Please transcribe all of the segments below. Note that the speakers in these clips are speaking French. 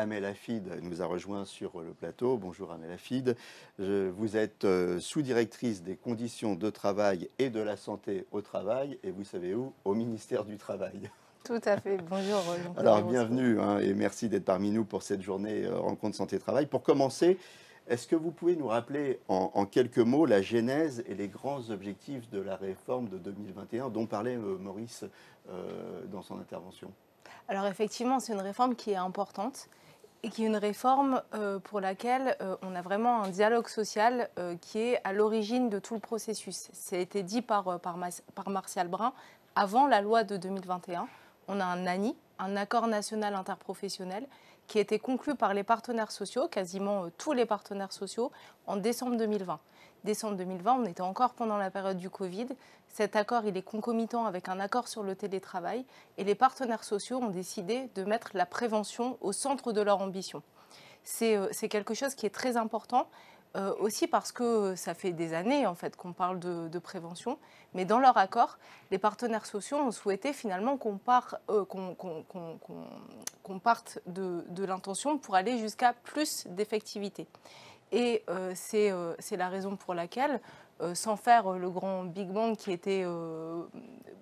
Amel Hafid nous a rejoint sur le plateau. Bonjour Amel Hafid. Vous êtes sous-directrice des conditions de travail et de la santé au travail, et vous savez où? Au ministère du Travail. Tout à fait. Bonjour Jean-Claude Alors Rousseau. bienvenue et merci d'être parmi nous pour cette journée Rencontre Santé-Travail. Pour commencer, est-ce que vous pouvez nous rappeler en quelques mots la genèse et les grands objectifs de la réforme de 2021 dont parlait Maurice dans son intervention? Alors effectivement, c'est une réforme qui est importante et qui est une réforme pour laquelle on a vraiment un dialogue social qui est à l'origine de tout le processus. Ça a été dit par Martial Brun avant la loi de 2021. On a un ANI, un accord national interprofessionnel, qui a été conclu par les partenaires sociaux, quasiment tous les partenaires sociaux, en décembre 2020. Décembre 2020, on était encore pendant la période du Covid. Cet accord, il est concomitant avec un accord sur le télétravail et les partenaires sociaux ont décidé de mettre la prévention au centre de leur ambition. C'est quelque chose qui est très important, aussi parce que ça fait des années en fait qu'on parle de prévention, mais dans leur accord, les partenaires sociaux ont souhaité finalement qu'on parte de l'intention pour aller jusqu'à plus d'effectivité. Et c'est la raison pour laquelle, sans faire le grand Big Bang qui était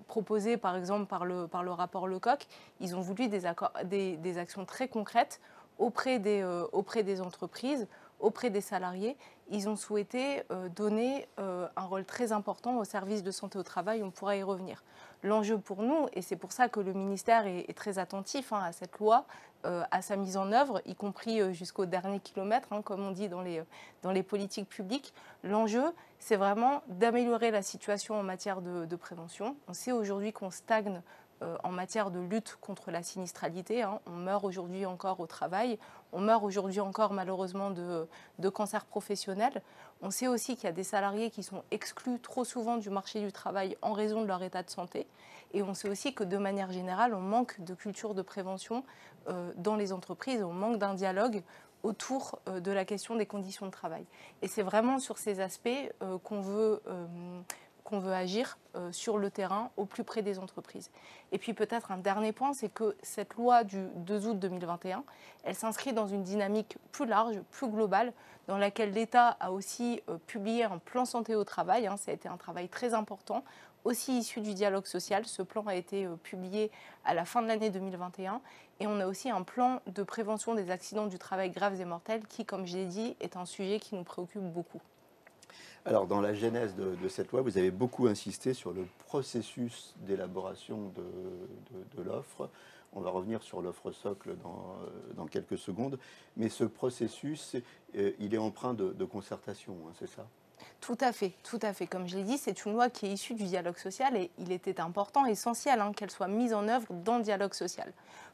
proposé par exemple par le rapport Lecoq, ils ont voulu des actions très concrètes auprès des entreprises, auprès des salariés. Ils ont souhaité donner un rôle très important au service de santé au travail, on pourra y revenir. L'enjeu pour nous, et c'est pour ça que le ministère est très attentif à cette loi, à sa mise en œuvre, y compris jusqu'au dernier kilomètre, comme on dit dans les politiques publiques. L'enjeu, c'est vraiment d'améliorer la situation en matière de prévention. On sait aujourd'hui qu'on stagne en matière de lutte contre la sinistralité. On meurt aujourd'hui encore au travail, on meurt aujourd'hui encore malheureusement de cancer professionnel. On sait aussi qu'il y a des salariés qui sont exclus trop souvent du marché du travail en raison de leur état de santé. Et on sait aussi que de manière générale, on manque de culture de prévention dans les entreprises, on manque d'un dialogue autour de la question des conditions de travail. Et c'est vraiment sur ces aspects qu'on veut agir sur le terrain, au plus près des entreprises. Et puis peut-être un dernier point, c'est que cette loi du 2 août 2021, elle s'inscrit dans une dynamique plus large, plus globale, dans laquelle l'État a aussi publié un plan santé au travail. Ça a été un travail très important, aussi issu du dialogue social. Ce plan a été publié à la fin de l'année 2021. Et on a aussi un plan de prévention des accidents du travail graves et mortels qui, comme je l'ai dit, est un sujet qui nous préoccupe beaucoup. Alors, dans la genèse de cette loi, vous avez beaucoup insisté sur le processus d'élaboration de l'offre. On va revenir sur l'offre socle dans quelques secondes. Mais ce processus, il est empreint de concertation, c'est ça? Tout à fait, tout à fait. Comme je l'ai dit, c'est une loi qui est issue du dialogue social et il était important, essentiel, qu'elle soit mise en œuvre dans le dialogue social.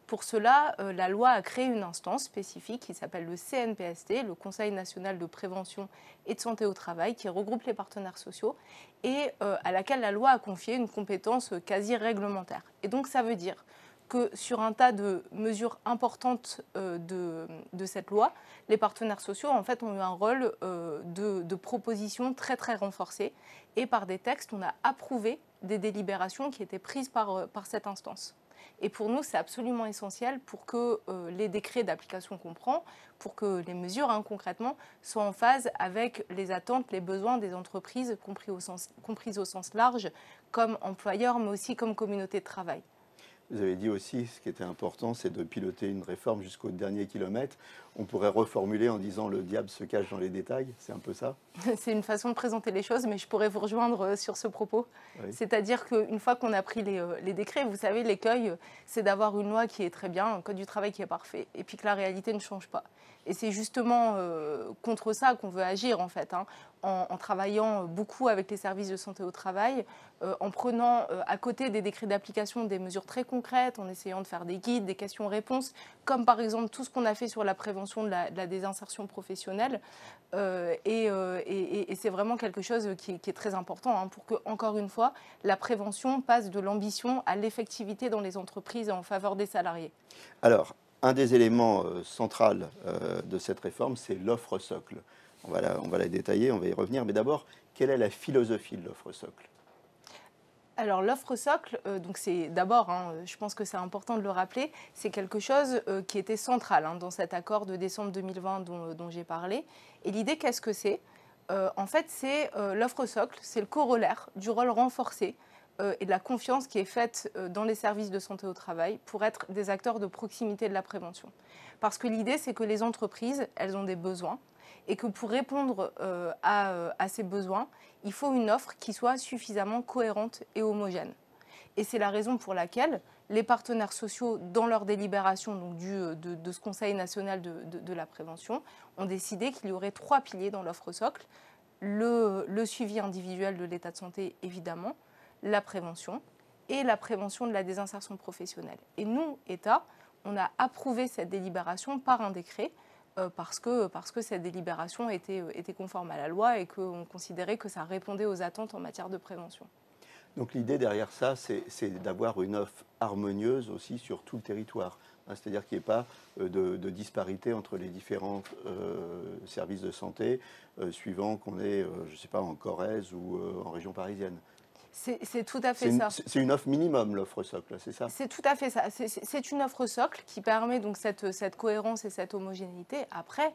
Pour cela, la loi a créé une instance spécifique qui s'appelle le CNPST, le Conseil national de prévention et de santé au travail, qui regroupe les partenaires sociaux et à laquelle la loi a confié une compétence quasi réglementaire. Et donc ça veut dire que sur un tas de mesures importantes de cette loi, les partenaires sociaux en fait, ont eu un rôle de proposition très très renforcé. Et par des textes, on a approuvé des délibérations qui étaient prises par cette instance. Et pour nous, c'est absolument essentiel pour que les décrets d'application qu'on prend, pour que les mesures concrètement soient en phase avec les attentes, les besoins des entreprises, comprises au sens large, comme employeurs, mais aussi comme communauté de travail. Vous avez dit aussi, ce qui était important, c'est de piloter une réforme jusqu'au dernier kilomètre. On pourrait reformuler en disant le diable se cache dans les détails, c'est un peu ça? C'est une façon de présenter les choses, mais je pourrais vous rejoindre sur ce propos. Oui. C'est-à-dire qu'une fois qu'on a pris les décrets, vous savez, l'écueil, c'est d'avoir une loi qui est très bien, un code du travail qui est parfait, et puis que la réalité ne change pas. Et c'est justement contre ça qu'on veut agir, en fait, en travaillant beaucoup avec les services de santé au travail, en prenant à côté des décrets d'application des mesures très concrètes, en essayant de faire des guides, des questions-réponses, comme par exemple tout ce qu'on a fait sur la prévention de la désinsertion professionnelle. Et c'est vraiment quelque chose qui est très important pour que, encore une fois, la prévention passe de l'ambition à l'effectivité dans les entreprises en faveur des salariés. Alors, un des éléments centraux de cette réforme, c'est l'offre socle. On va la détailler, on va y revenir. Mais d'abord, quelle est la philosophie de l'offre socle ? Alors l'offre socle, donc c'est d'abord, je pense que c'est important de le rappeler, c'est quelque chose qui était central dans cet accord de décembre 2020 dont j'ai parlé. Et l'idée, qu'est-ce que c'est? En fait, c'est l'offre socle, c'est le corollaire du rôle renforcé et de la confiance qui est faite dans les services de santé au travail pour être des acteurs de proximité de la prévention. Parce que l'idée, c'est que les entreprises, elles ont des besoins et que pour répondre à ces besoins, il faut une offre qui soit suffisamment cohérente et homogène. Et c'est la raison pour laquelle les partenaires sociaux, dans leur délibération donc de ce Conseil national de la prévention, ont décidé qu'il y aurait 3 piliers dans l'offre socle. Le suivi individuel de l'état de santé, évidemment, la prévention et la prévention de la désinsertion professionnelle. Et nous, État, on a approuvé cette délibération par un décret parce que cette délibération était conforme à la loi et qu'on considérait que ça répondait aux attentes en matière de prévention. Donc l'idée derrière ça, c'est d'avoir une offre harmonieuse aussi sur tout le territoire. C'est-à-dire qu'il n'y ait pas de disparité entre les différents services de santé, suivant qu'on est, je ne sais pas, en Corrèze ou en région parisienne. C'est tout à fait ça. C'est une offre minimum, l'offre socle, c'est ça? C'est tout à fait ça. C'est une offre socle qui permet donc cette cohérence et cette homogénéité. Après,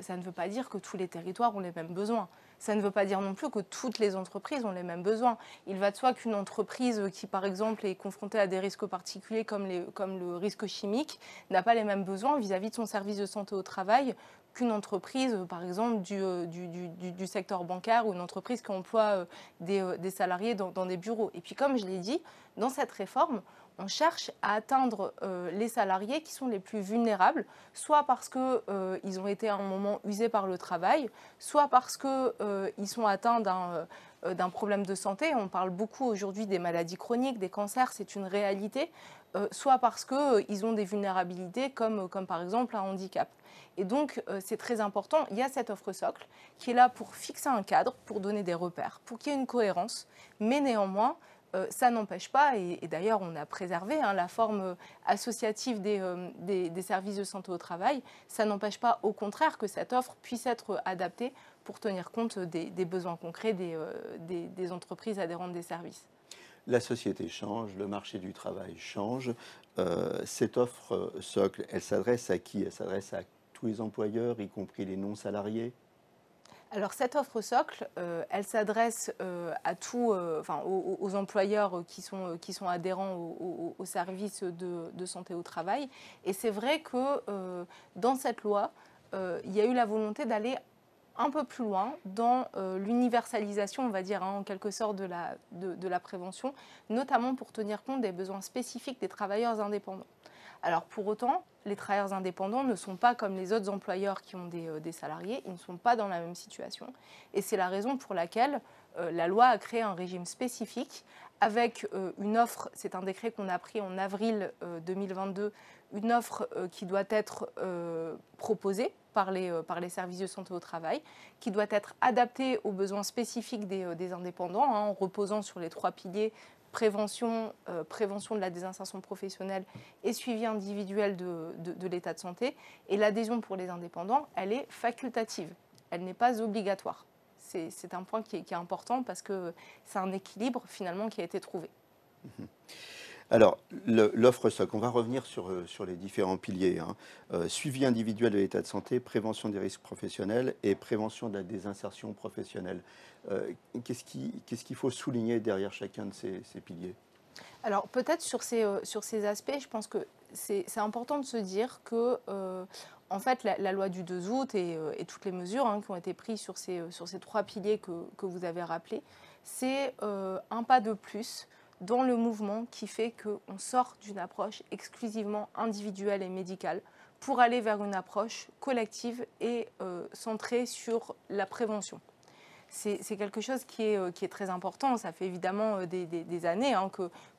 ça ne veut pas dire que tous les territoires ont les mêmes besoins. Ça ne veut pas dire non plus que toutes les entreprises ont les mêmes besoins. Il va de soi qu'une entreprise qui, par exemple, est confrontée à des risques particuliers comme le risque chimique, n'a pas les mêmes besoins vis-à-vis de son service de santé au travail qu'une entreprise, par exemple, du secteur bancaire ou une entreprise qui emploie des salariés dans des bureaux. Et puis, comme je l'ai dit, dans cette réforme, on cherche à atteindre les salariés qui sont les plus vulnérables, soit parce qu'ils ont été à un moment usés par le travail, soit parce qu'ils sont atteints d'un problème de santé. On parle beaucoup aujourd'hui des maladies chroniques, des cancers, c'est une réalité, soit parce qu'ils ont des vulnérabilités comme par exemple un handicap. Et donc, c'est très important. Il y a cette offre socle qui est là pour fixer un cadre, pour donner des repères, pour qu'il y ait une cohérence, mais néanmoins, ça n'empêche pas, et d'ailleurs on a préservé la forme associative des services de santé au travail, ça n'empêche pas au contraire que cette offre puisse être adaptée pour tenir compte des besoins concrets des entreprises adhérentes des services. La société change, le marché du travail change. Cette offre socle, elle s'adresse à qui? Elle s'adresse à tous les employeurs, y compris les non-salariés? Alors cette offre socle, elle s'adresse aux employeurs qui sont adhérents aux services de santé au travail. Et c'est vrai que dans cette loi, il y a eu la volonté d'aller un peu plus loin dans l'universalisation, on va dire, en quelque sorte, de la prévention, notamment pour tenir compte des besoins spécifiques des travailleurs indépendants. Alors pour autant, les travailleurs indépendants ne sont pas comme les autres employeurs qui ont des salariés, ils ne sont pas dans la même situation. Et c'est la raison pour laquelle la loi a créé un régime spécifique avec une offre, c'est un décret qu'on a pris en avril 2022, une offre qui doit être proposée par les services de santé au travail, qui doit être adaptée aux besoins spécifiques des indépendants, en reposant sur les 3 piliers prévention de la désinsertion professionnelle et suivi individuel de l'état de santé. Et l'adhésion pour les indépendants, elle est facultative, elle n'est pas obligatoire. C'est un point qui est important parce que c'est un équilibre finalement qui a été trouvé. Alors, l'offre socle, on va revenir sur les différents piliers. Suivi individuel de l'état de santé, prévention des risques professionnels et prévention de la désinsertion professionnelle. Qu'est-ce qu'il faut souligner derrière chacun de ces piliers? Alors, peut-être sur ces aspects, je pense que c'est important de se dire que, en fait, la loi du 2 août et toutes les mesures qui ont été prises sur ces 3 piliers que vous avez rappelés, c'est un pas de plus dans le mouvement qui fait qu'on sort d'une approche exclusivement individuelle et médicale pour aller vers une approche collective et centrée sur la prévention. C'est quelque chose qui est très important. Ça fait évidemment des années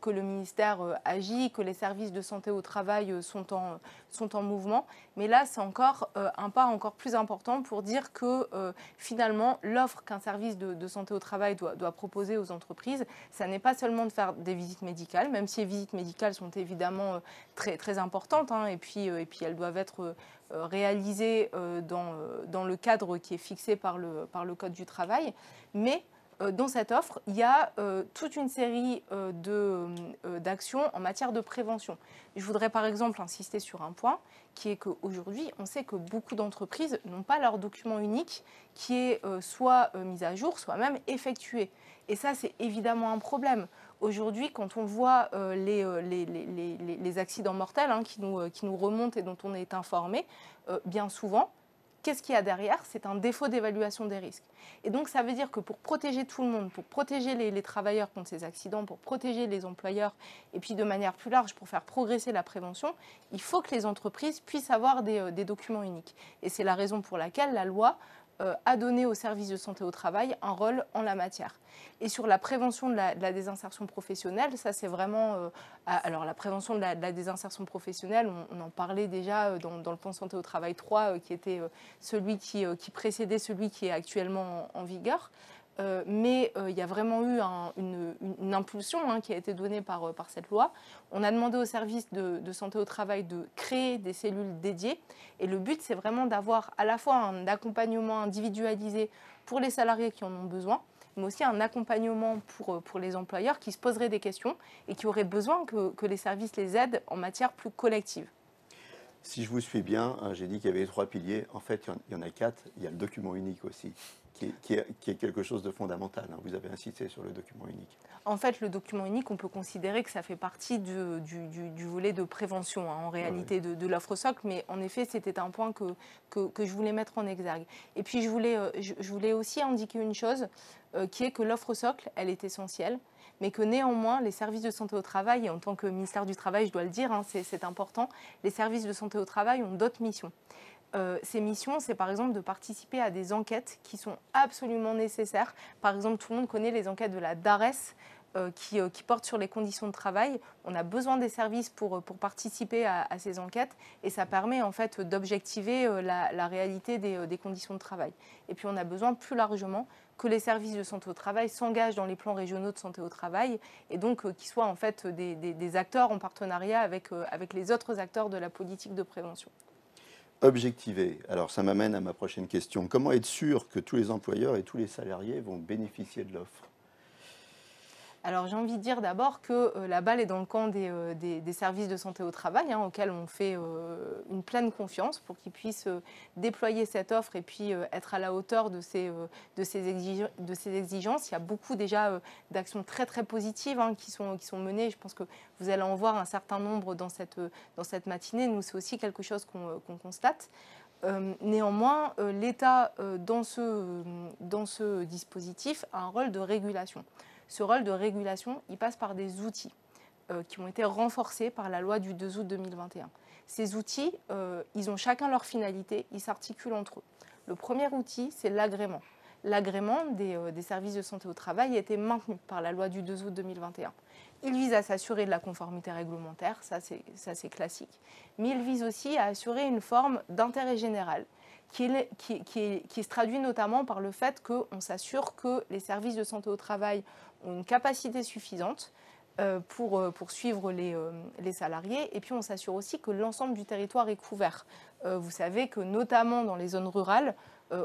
que le ministère agit, que les services de santé au travail sont en mouvement. Mais là, c'est encore un pas encore plus important pour dire que finalement, l'offre qu'un service de santé au travail doit proposer aux entreprises, ça n'est pas seulement de faire des visites médicales, même si les visites médicales sont évidemment très, très importantes, et puis elles doivent être réalisées dans le cadre qui est fixé par le Code du travail. Mais dans cette offre, il y a toute une série d'actions en matière de prévention. Je voudrais par exemple insister sur un point qui est qu'aujourd'hui, on sait que beaucoup d'entreprises n'ont pas leur document unique qui est soit mis à jour, soit même effectué. Et ça, c'est évidemment un problème. Aujourd'hui, quand on voit les accidents mortels qui nous remontent et dont on est informé, bien souvent, qu'est-ce qu'il y a derrière? C'est un défaut d'évaluation des risques. Et donc, ça veut dire que pour protéger tout le monde, pour protéger les travailleurs contre ces accidents, pour protéger les employeurs, et puis de manière plus large, pour faire progresser la prévention, il faut que les entreprises puissent avoir des documents uniques. Et c'est la raison pour laquelle la loi a donné aux services de santé au travail un rôle en la matière. Et sur la prévention de la désinsertion professionnelle, ça c'est vraiment... alors la prévention de la désinsertion professionnelle, on en parlait déjà dans le plan santé au travail 3, qui était celui qui précédait celui qui est actuellement en vigueur. Mais il y a vraiment eu une impulsion qui a été donnée par cette loi. On a demandé aux services de santé au travail de créer des cellules dédiées. Et le but, c'est vraiment d'avoir à la fois un accompagnement individualisé pour les salariés qui en ont besoin, mais aussi un accompagnement pour les employeurs qui se poseraient des questions et qui auraient besoin que les services les aident en matière plus collective. Si je vous suis bien, j'ai dit qu'il y avait 3 piliers. En fait, il y en a 4. Il y a le document unique aussi, qui est quelque chose de fondamental. Vous avez insisté sur le document unique. En fait, le document unique, on peut considérer que ça fait partie du volet de prévention, en réalité, de l'offre socle. Mais en effet, c'était un point que je voulais mettre en exergue. Et puis, je voulais aussi indiquer une chose, qui est que l'offre socle, elle est essentielle, mais que néanmoins, les services de santé au travail, et en tant que ministère du Travail, je dois le dire, c'est important, les services de santé au travail ont d'autres missions. Ces missions, c'est par exemple de participer à des enquêtes qui sont absolument nécessaires. Par exemple, tout le monde connaît les enquêtes de la DARES qui portent sur les conditions de travail. On a besoin des services pour participer à ces enquêtes et ça permet en fait d'objectiver la réalité des conditions de travail. Et puis on a besoin plus largement que les services de santé au travail s'engagent dans les plans régionaux de santé au travail et donc qu'ils soient en fait des acteurs en partenariat avec les autres acteurs de la politique de prévention. Objectiver. Alors ça m'amène à ma prochaine question. Comment être sûr que tous les employeurs et tous les salariés vont bénéficier de l'offre? Alors j'ai envie de dire d'abord que la balle est dans le camp des services de santé au travail, auxquels on fait une pleine confiance pour qu'ils puissent déployer cette offre et puis être à la hauteur de ces exigences. Il y a beaucoup déjà d'actions très très positives qui sont menées. Je pense que vous allez en voir un certain nombre dans cette matinée. Nous, c'est aussi quelque chose qu'on constate. Néanmoins, l'État, dans ce dispositif, a un rôle de régulation. Ce rôle de régulation, il passe par des outils qui ont été renforcés par la loi du 2 août 2021. Ces outils, ils ont chacun leur finalité, ils s'articulent entre eux. Le premier outil, c'est l'agrément. L'agrément des services de santé au travail a été maintenu par la loi du 2 août 2021. Il vise à s'assurer de la conformité réglementaire, ça c'est classique, mais il vise aussi à assurer une forme d'intérêt général qui se traduit notamment par le fait qu'on s'assure que les services de santé au travail ont une capacité suffisante pour suivre les salariés et puis on s'assure aussi que l'ensemble du territoire est couvert. Vous savez que notamment dans les zones rurales,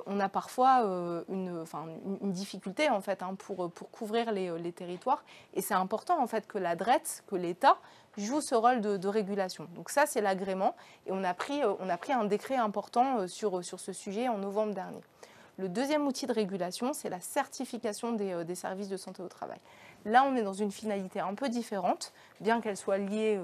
on a parfois une difficulté en fait, pour couvrir les territoires et c'est important en fait que la DREET, que l'État joue ce rôle de régulation. Donc ça c'est l'agrément et on a pris un décret important sur ce sujet en novembre dernier. Le deuxième outil de régulation, c'est la certification des services de santé au travail. Là, on est dans une finalité un peu différente, bien qu'elle soit liée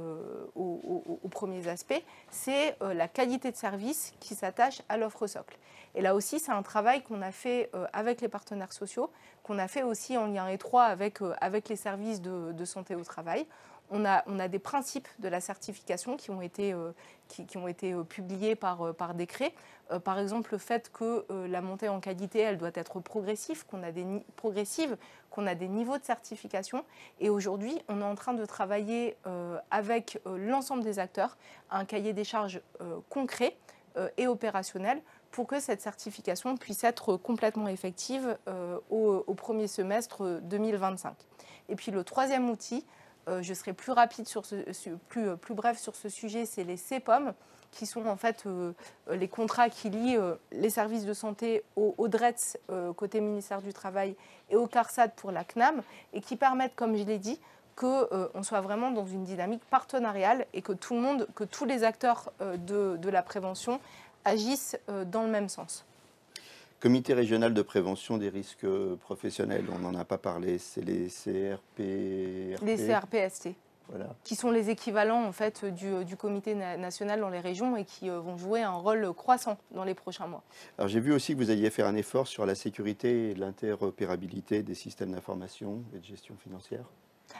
aux premiers aspects. C'est la qualité de service qui s'attache à l'offre socle. Et là aussi, c'est un travail qu'on a fait avec les partenaires sociaux, qu'on a fait aussi en lien étroit avec les services de santé au travail. On a des principes de la certification qui ont été publiés par décret. Par exemple, le fait que la montée en qualité, elle doit être progressive, qu'on a des niveaux de certification. Et aujourd'hui, on est en train de travailler avec l'ensemble des acteurs à un cahier des charges concret et opérationnel pour que cette certification puisse être complètement effective au premier semestre 2025. Et puis le troisième outil, je serai plus rapide plus bref sur ce sujet, c'est les CPOM, qui sont en fait les contrats qui lient les services de santé au DRETS côté ministère du Travail et au CARSAT pour la CNAM, et qui permettent, comme je l'ai dit, qu'on soit vraiment dans une dynamique partenariale et que tous les acteurs de la prévention agissent dans le même sens. Comité régional de prévention des risques professionnels, on n'en a pas parlé, c'est les CRP. Les CRPST. Voilà. Qui sont les équivalents en fait, du comité national dans les régions et qui vont jouer un rôle croissant dans les prochains mois. Alors j'ai vu aussi que vous alliez faire un effort sur la sécurité et l'interopérabilité des systèmes d'information et de gestion financière.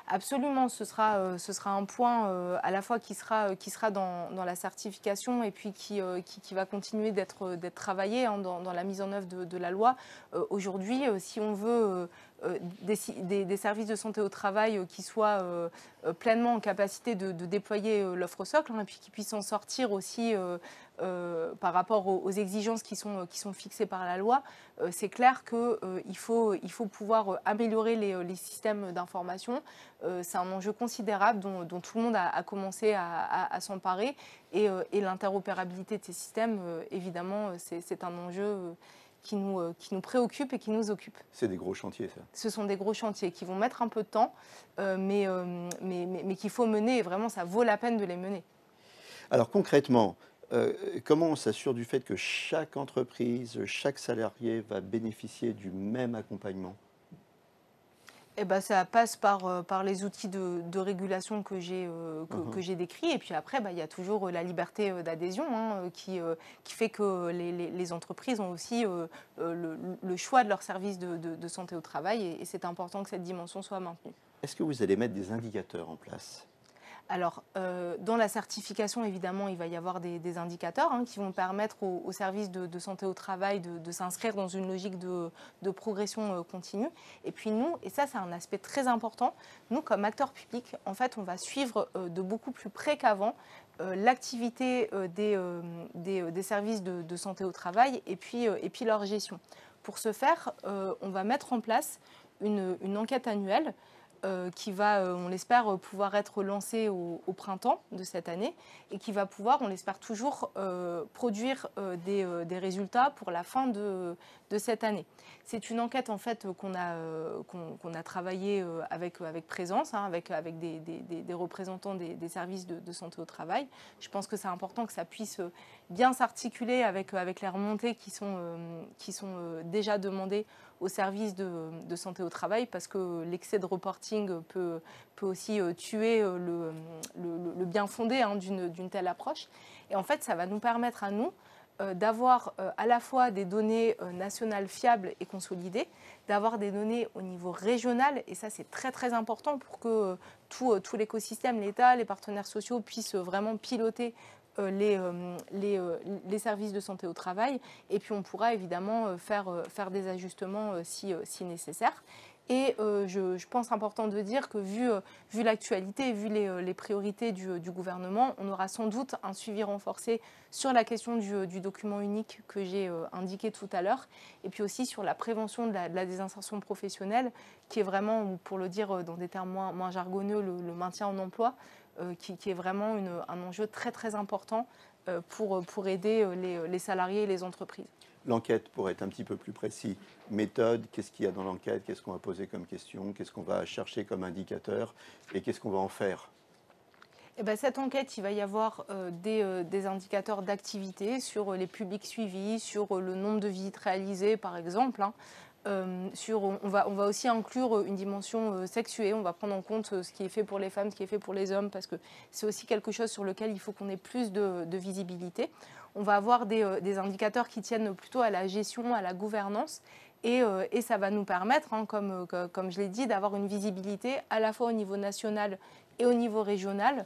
Absolument, ce sera un point à la fois qui sera dans la certification et puis qui va continuer d'être travaillé dans la mise en œuvre de la loi. Aujourd'hui, si on veut des services de santé au travail qui soient pleinement en capacité de déployer l'offre socle, et puis qui puissent en sortir aussi par rapport aux exigences qui sont fixées par la loi, c'est clair qu'il faut pouvoir améliorer les systèmes d'information. C'est un enjeu considérable dont tout le monde a commencé à s'emparer. Et l'interopérabilité de ces systèmes, évidemment, c'est un enjeu qui nous préoccupe et qui nous occupe. C'est des gros chantiers, ça. Ce sont des gros chantiers qui vont mettre un peu de temps, mais qu'il faut mener, et vraiment, ça vaut la peine de les mener. Alors concrètement, comment on s'assure du fait que chaque entreprise, chaque salarié va bénéficier du même accompagnement? Eh ben, ça passe par les outils de régulation que j'ai décrits. Et puis après, il y a toujours la liberté d'adhésion qui fait que les entreprises ont aussi le choix de leur service de santé au travail. Et c'est important que cette dimension soit maintenue. Est-ce que vous allez mettre des indicateurs en place? Alors, dans la certification, évidemment, il va y avoir des indicateurs qui vont permettre aux services de santé au travail de s'inscrire dans une logique de progression continue. Et puis nous, et ça c'est un aspect très important, nous comme acteurs publics, en fait, on va suivre de beaucoup plus près qu'avant l'activité des services de santé au travail et puis leur gestion. Pour ce faire, on va mettre en place une enquête annuelle qui va, on l'espère, pouvoir être lancée au printemps de cette année et qui va pouvoir, on l'espère toujours, produire des résultats pour la fin de cette année. C'est une enquête en fait qu'on a travaillée avec présence, avec des représentants des services de santé au travail. Je pense que c'est important que ça puisse bien s'articuler avec les remontées qui sont déjà demandées aux services de santé au travail, parce que l'excès de reporting peut aussi tuer le bien fondé d'une telle approche. Et en fait, ça va nous permettre à nous d'avoir à la fois des données nationales fiables et consolidées, d'avoir des données au niveau régional, et ça c'est très très important pour que tout l'écosystème, l'État, les partenaires sociaux puissent vraiment piloter les services de santé au travail. Et puis on pourra évidemment faire des ajustements si nécessaire. Et je pense important de dire que vu l'actualité, vu les priorités du gouvernement, on aura sans doute un suivi renforcé sur la question du document unique que j'ai indiqué tout à l'heure, et puis aussi sur la prévention de la désinsertion professionnelle, qui est vraiment, pour le dire dans des termes moins jargonneux, le maintien en emploi, qui est vraiment un enjeu très très important pour aider les salariés et les entreprises. L'enquête, pour être un petit peu plus précis, méthode, qu'est-ce qu'il y a dans l'enquête, qu'est-ce qu'on va poser comme question, qu'est-ce qu'on va chercher comme indicateur et qu'est-ce qu'on va en faire? Eh bien, cette enquête, il va y avoir des indicateurs d'activité sur les publics suivis, sur le nombre de visites réalisées par exemple. On va aussi inclure une dimension sexuée, on va prendre en compte ce qui est fait pour les femmes, ce qui est fait pour les hommes, parce que c'est aussi quelque chose sur lequel il faut qu'on ait plus de visibilité. On va avoir des indicateurs qui tiennent plutôt à la gestion, à la gouvernance, et ça va nous permettre, comme je l'ai dit, d'avoir une visibilité à la fois au niveau national et au niveau régional,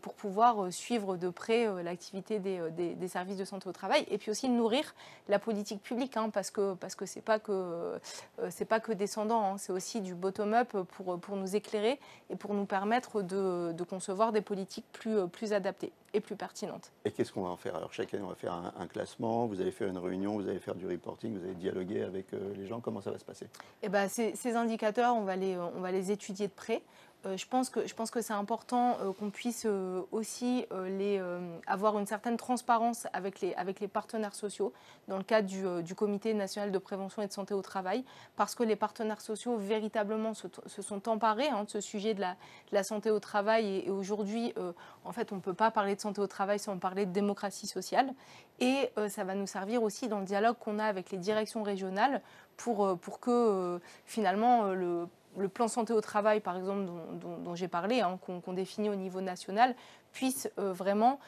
pour pouvoir suivre de près l'activité des services de santé au travail, et puis aussi nourrir la politique publique, parce que c'est pas que descendant, c'est aussi du bottom-up pour nous éclairer et pour nous permettre de concevoir des politiques plus adaptées et plus pertinentes. Et qu'est-ce qu'on va en faire? Alors chaque année, on va faire un classement, vous allez faire une réunion, vous allez faire du reporting, vous allez dialoguer avec les gens, comment ça va se passer? Eh ben, ces indicateurs, on va les étudier de près. Je pense que c'est important qu'on puisse aussi avoir une certaine transparence avec les partenaires sociaux dans le cadre du Comité national de prévention et de santé au travail, parce que les partenaires sociaux véritablement se sont emparés de ce sujet de la santé au travail. Et aujourd'hui, en fait, on ne peut pas parler de santé au travail sans parler de démocratie sociale. Et ça va nous servir aussi dans le dialogue qu'on a avec les directions régionales pour que finalement le plan santé au travail, par exemple, dont j'ai parlé, qu'on définit au niveau national, puisse vraiment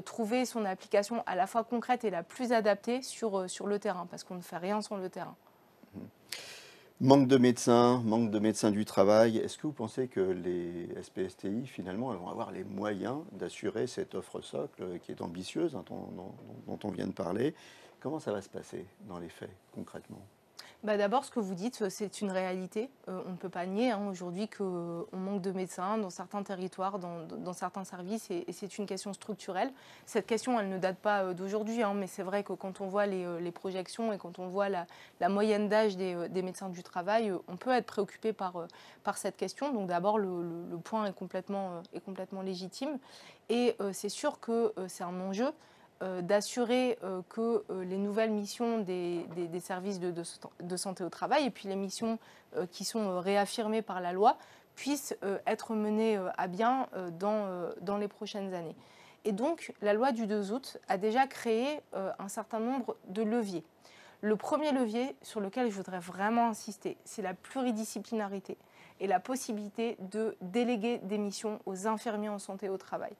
trouver son application à la fois concrète et la plus adaptée sur le terrain, parce qu'on ne fait rien sans le terrain. Manque de médecins du travail. Est-ce que vous pensez que les SPSTI, finalement, elles vont avoir les moyens d'assurer cette offre socle qui est ambitieuse, dont on vient de parler? Comment ça va se passer dans les faits, concrètement? D'abord, ce que vous dites, c'est une réalité. On ne peut pas nier aujourd'hui qu'on manque de médecins dans certains territoires, dans certains services, et c'est une question structurelle. Cette question, elle ne date pas d'aujourd'hui, mais c'est vrai que quand on voit les projections et quand on voit la moyenne d'âge des médecins du travail, on peut être préoccupé par cette question. Donc d'abord, le point est complètement légitime. Et c'est sûr que c'est un enjeu. D'assurer que les nouvelles missions des services de santé au travail et puis les missions qui sont réaffirmées par la loi puissent être menées à bien dans les prochaines années. Et donc, la loi du 2 août a déjà créé un certain nombre de leviers. Le premier levier sur lequel je voudrais vraiment insister, c'est la pluridisciplinarité et la possibilité de déléguer des missions aux infirmiers en santé au travail.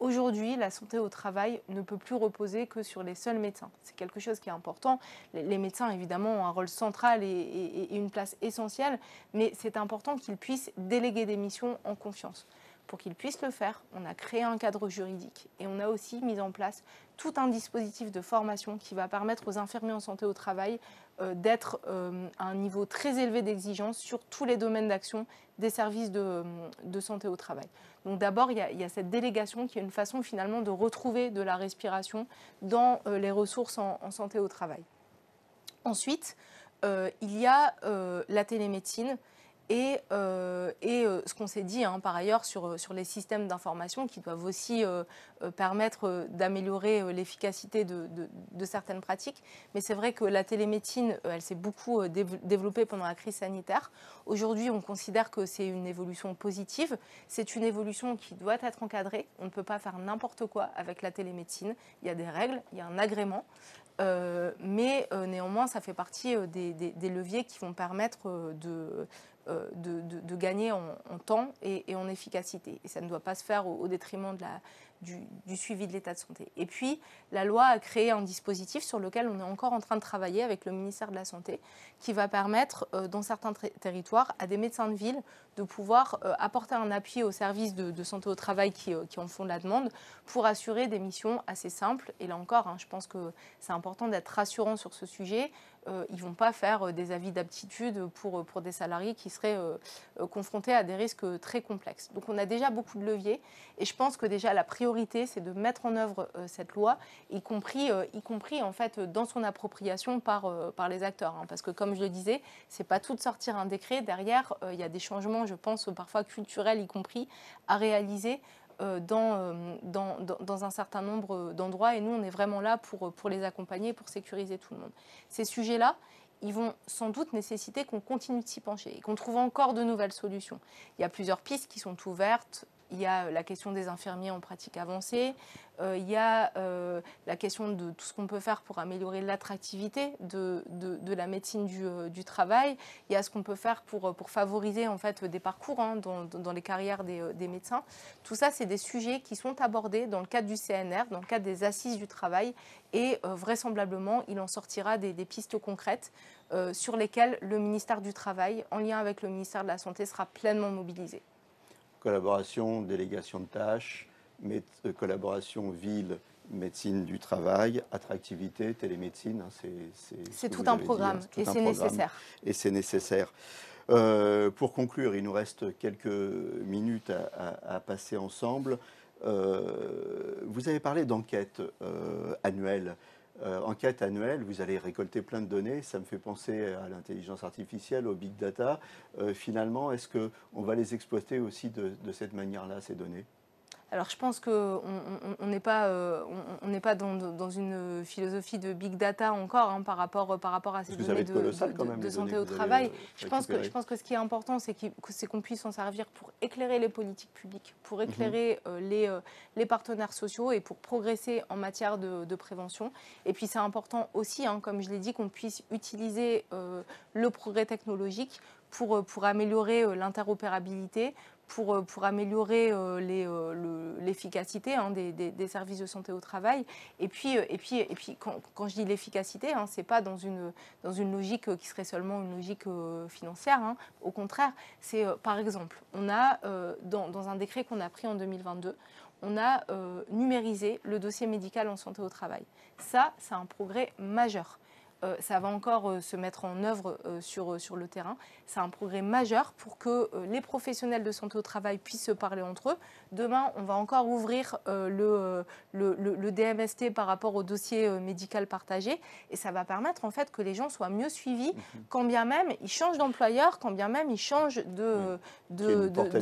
Aujourd'hui, la santé au travail ne peut plus reposer que sur les seuls médecins. C'est quelque chose qui est important. Les médecins, évidemment, ont un rôle central et une place essentielle, mais c'est important qu'ils puissent déléguer des missions en confiance. Pour qu'ils puissent le faire, on a créé un cadre juridique et on a aussi mis en place tout un dispositif de formation qui va permettre aux infirmiers en santé au travail d'être à un niveau très élevé d'exigence sur tous les domaines d'action des services de santé au travail. Donc d'abord, il y a cette délégation qui est une façon finalement de retrouver de la respiration dans les ressources en santé au travail. Ensuite, il y a la télémédecine et ce qu'on s'est dit par ailleurs sur les systèmes d'information qui doivent aussi permettre d'améliorer l'efficacité de certaines pratiques. Mais c'est vrai que la télémédecine, elle s'est beaucoup développée pendant la crise sanitaire. Aujourd'hui, on considère que c'est une évolution positive. C'est une évolution qui doit être encadrée. On ne peut pas faire n'importe quoi avec la télémédecine. Il y a des règles, il y a un agrément. Mais néanmoins, ça fait partie des leviers qui vont permettre de gagner en temps et en efficacité. Et ça ne doit pas se faire au détriment du suivi de l'état de santé. Et puis, la loi a créé un dispositif sur lequel on est encore en train de travailler avec le ministère de la Santé, qui va permettre, dans certains territoires, à des médecins de ville de pouvoir apporter un appui aux services de santé au travail qui en font la demande pour assurer des missions assez simples. Et là encore, je pense que c'est important d'être rassurant sur ce sujet. Ils ne vont pas faire des avis d'aptitude pour des salariés qui seraient confrontés à des risques très complexes. Donc on a déjà beaucoup de leviers et je pense que déjà la priorité, c'est de mettre en œuvre cette loi, y compris en fait dans son appropriation par les acteurs. Parce que comme je le disais, ce n'est pas tout de sortir un décret. Derrière, il y a des changements, je pense, parfois culturels y compris, à réaliser dans un certain nombre d'endroits. Et nous, on est vraiment là pour les accompagner, pour sécuriser tout le monde. Ces sujets-là, ils vont sans doute nécessiter qu'on continue de s'y pencher et qu'on trouve encore de nouvelles solutions. Il y a plusieurs pistes qui sont ouvertes. Il y a la question des infirmiers en pratique avancée. Il y a la question de tout ce qu'on peut faire pour améliorer l'attractivité de la médecine du travail. Il y a ce qu'on peut faire pour favoriser en fait des parcours dans les carrières des médecins. Tout ça, c'est des sujets qui sont abordés dans le cadre du CNR, dans le cadre des assises du travail. Et vraisemblablement, il en sortira des pistes concrètes sur lesquelles le ministère du Travail, en lien avec le ministère de la Santé, sera pleinement mobilisé. Collaboration, délégation de tâches, collaboration ville, médecine du travail, attractivité, télémédecine. C'est tout un programme et c'est nécessaire. Et c'est nécessaire. Pour conclure, il nous reste quelques minutes à passer ensemble. Vous avez parlé d'enquête annuelle. enquête annuelle, vous allez récolter plein de données, ça me fait penser à l'intelligence artificielle, au big data. Finalement, est-ce qu'on va les exploiter aussi de cette manière-là, ces données? Alors je pense qu'on n'est pas dans une philosophie de big data encore hein, par rapport à ces Parce que ça va données être colossal quand même, de les données santé que au vous allez travail. Je récupérer. pense que ce qui est important, c'est qu'on puisse s'en servir pour éclairer les politiques publiques, pour éclairer les partenaires sociaux et pour progresser en matière de prévention. Et puis c'est important aussi, hein, comme je l'ai dit, qu'on puisse utiliser le progrès technologique pour améliorer l'interopérabilité, pour améliorer l'efficacité hein, des services de santé au travail. Et puis quand je dis l'efficacité, hein, ce n'est pas dans une logique qui serait seulement une logique financière. Hein. Au contraire, c'est par exemple, on a dans un décret qu'on a pris en 2022, on a numérisé le dossier médical en santé au travail. Ça, c'est un progrès majeur. Ça va encore se mettre en œuvre sur le terrain. C'est un progrès majeur pour que les professionnels de santé au travail puissent se parler entre eux. Demain, on va encore ouvrir le DMST par rapport au dossier médical partagé et ça va permettre en fait que les gens soient mieux suivis quand bien même ils changent d'employeur, quand bien même ils changent de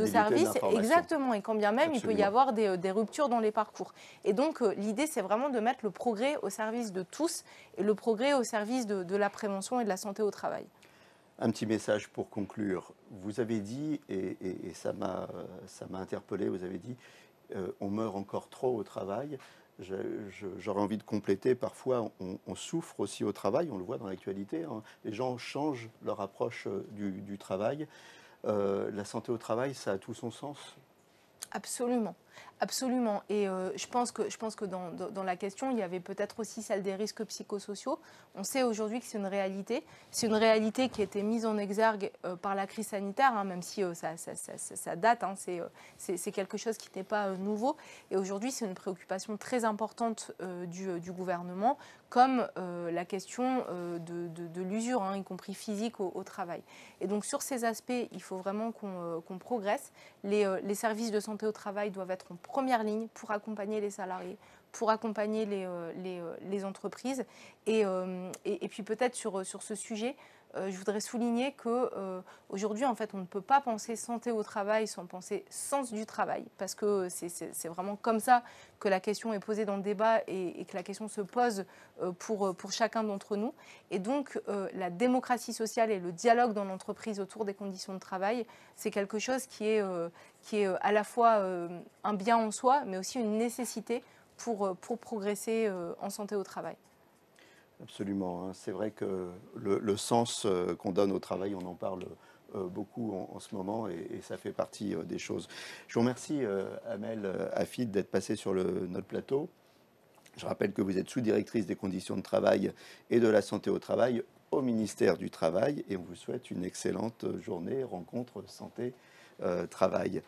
service. Exactement, et quand bien même il peut y avoir des ruptures dans les parcours. Et donc l'idée, c'est vraiment de mettre le progrès au service de tous et le progrès au service de la prévention et de la santé au travail. Un petit message pour conclure. Vous avez dit, et ça m'a interpellé, vous avez dit, on meurt encore trop au travail. J'aurais envie de compléter, parfois on souffre aussi au travail, on le voit dans l'actualité, hein. Les gens changent leur approche du travail. La santé au travail, ça a tout son sens. Absolument, absolument. Et je pense que dans la question, il y avait peut-être aussi celle des risques psychosociaux. On sait aujourd'hui que c'est une réalité. C'est une réalité qui a été mise en exergue par la crise sanitaire, hein, même si ça date. Hein, c'est quelque chose qui n'est pas nouveau. Et aujourd'hui, c'est une préoccupation très importante du gouvernement, comme la question de l'usure, hein, y compris physique, au travail. Et donc sur ces aspects, il faut vraiment qu'on progresse. Les services de santé au travail doivent être en première ligne pour accompagner les salariés, pour accompagner les entreprises. Et puis peut-être sur ce sujet, je voudrais souligner qu'aujourd'hui, en fait, on ne peut pas penser santé au travail sans penser sens du travail, parce que c'est vraiment comme ça que la question est posée dans le débat et que la question se pose pour chacun d'entre nous. Et donc, la démocratie sociale et le dialogue dans l'entreprise autour des conditions de travail, c'est quelque chose qui est à la fois un bien en soi, mais aussi une nécessité pour progresser en santé au travail. Absolument, hein. C'est vrai que le sens qu'on donne au travail, on en parle beaucoup en ce moment et ça fait partie des choses. Je vous remercie, Amel Hafid, d'être passée sur notre plateau. Je rappelle que vous êtes sous-directrice des conditions de travail et de la santé au travail au ministère du Travail et on vous souhaite une excellente journée, rencontre santé, travail.